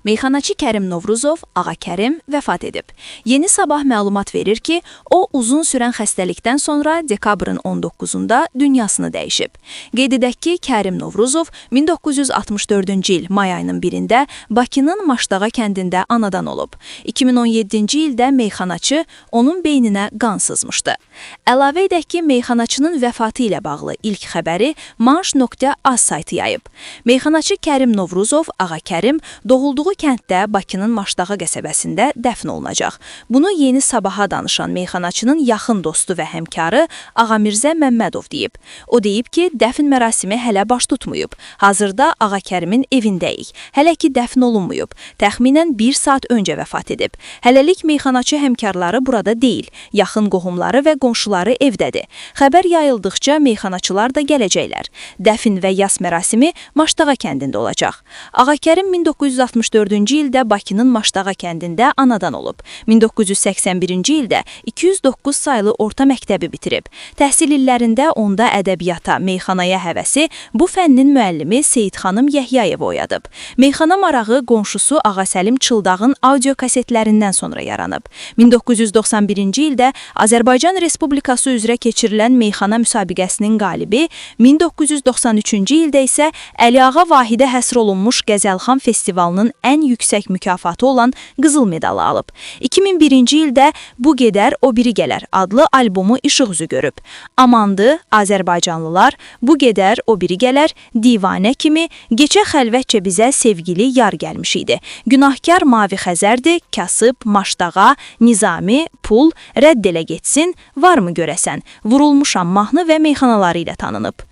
Meyxanaçı Kərim Novruzov, Ağa Kərim vəfat edib. Yeni Sabah məlumat verir ki, o uzun sürən xəstəlikdən sonra dekabrın 19-da dünyasını dəyişib. Qeyd edək ki, Kərim Novruzov 1964-cü il may ayının 1-də Bakının Maşdağa kəndində anadan olub. 2017-ci ildə meyxanaçı onun beyninə qan sızmışdı. Əlavə edək ki, meyxanaçının vəfatı ilə bağlı ilk xəbəri Manş.az saytı yayıb. Meyxanaçı Kərim Novruzov, Ağa Kərim, doğulduğu kənddə Bakının Maşdağa qəsəbəsində dəfn olunacaq. Bunu Yeni Sabaha danışan meyxanaçının yaxın dostu və həmkarı Ağamirzə Məmmədov deyib. O deyib ki, dəfn mərasimi hələ baş tutmayıb. Hazırda Ağa Kərimin evindəyik. Hələ ki dəfn olunmayıb. Təxminən 1 saat öncə vəfat edib. Hələlik meyxanaçı həmkarları burada deyil. Yaxın qohumları və qonşuları evdədir. Xəbər yayıldıqca meyxanaçılar da gələcəklər. Dəfn və yas mərasimi Maşdağa kəndində olacaq. Ağa Kərim 1964-cü ildə Bakının Maşdağa kəndində anadan olub. 1981-ci ildə 209 saylı orta məktəbi bitirib. Təhsil illərində onda ədəbiyyata, meyxanaya həvəsi bu fənnin müəllimi Seyidxanım Yəhyayev oyadıb. Meyxana marağı qonşusu Ağa Səlim Çıldağın audio kasetlərindən sonra yaranıb. 1991-ci ildə Azərbaycan Respublikası üzrə keçirilən meyxana müsabiqəsinin qalibi, 1993-cü ildə isə Əliağa Vahidə həsr olunmuş Qəzəlxan Festivalının ən yüksək mükafatı olan qızıl medalı alıb. 2001-ci ildə Bu Gedər, O Biri Gələr adlı albomu işıq üzü görüb. Amandı, Azərbaycanlılar, Bu Gedər, O Biri Gələr, Divanə kimi Geçə xəlvətcə bizə sevgili yar gəlmiş idi. Günahkar Mavi Xəzərdir, Kasıb, Maşdağa, Nizami, Pul, Rədd elə getsin, Varmı görəsən, Vurulmuşam mahnı və meyxanaları ilə tanınıb.